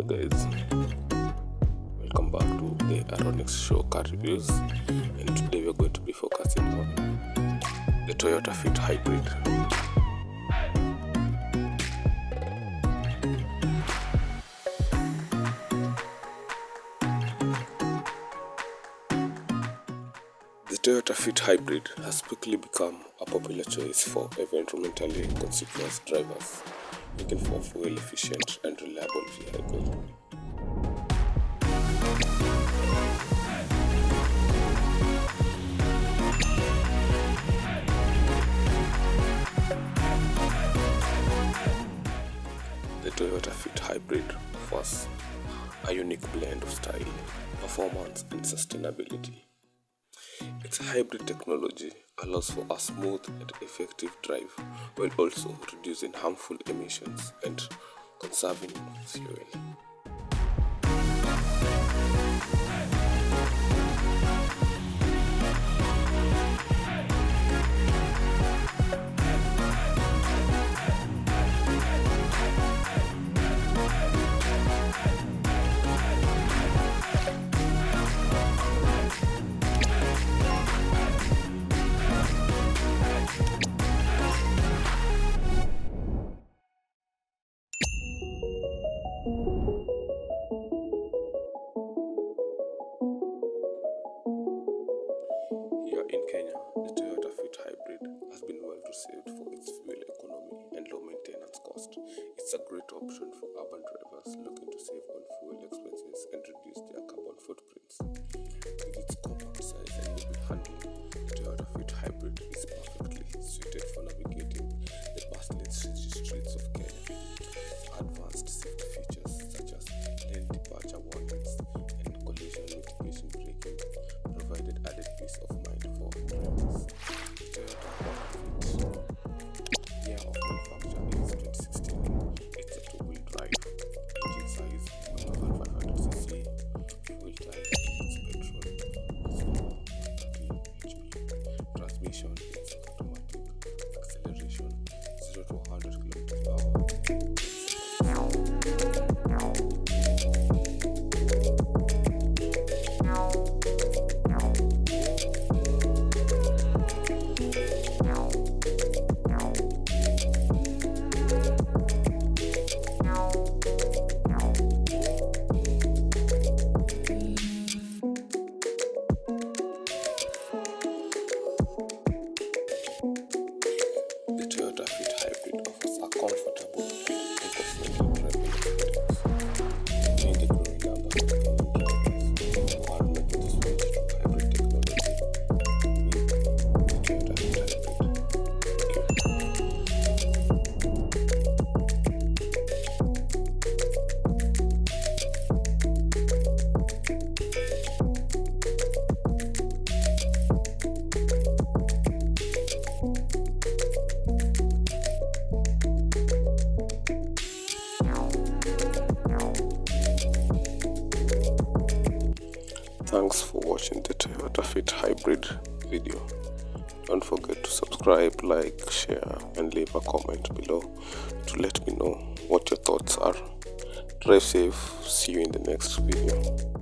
guys, welcome back to the Aronix Show Car Reviews, and today we are going to be focusing on the Toyota Fit Hybrid. The Toyota Fit Hybrid has quickly become a popular choice for environmentally conscious drivers looking for a fuel-efficient and reliable vehicle. The Toyota Fit Hybrid offers a unique blend of style, performance, and sustainability. Its hybrid technology allows for a smooth and effective drive while also reducing harmful emissions and conserving fuel. Here in Kenya, the Toyota Fit Hybrid has been well received for its fuel economy and low maintenance cost. It's a great option for urban drivers looking to save on fuel expenses and reduce their carbon footprints. With its compact size and mobile handling, the Toyota Fit Hybrid is perfectly suited for navigating the bustling streets of Kenya. Advanced safety features such as lane departure warnings and collision mitigation braking provided added peace of mind for drivers. Toyota Fit year of manufacture is 2016. It's a two-wheel drive. Engine size 1500cc. Fuel type is petrol. 30 HP. Transmission is automatic. Acceleration 0 to 100 km/h. The Toyota Fit Hybrid offers a comfortable and eco-friendly driving experience. Join the growing number of Kenyan drivers who are making the switch to hybrid technology with the Toyota Fit Hybrid. Thanks for watching the Toyota Fit Hybrid video. Don't forget to subscribe, like, share, and leave a comment below to let me know what your thoughts are. Drive safe. See you in the next video.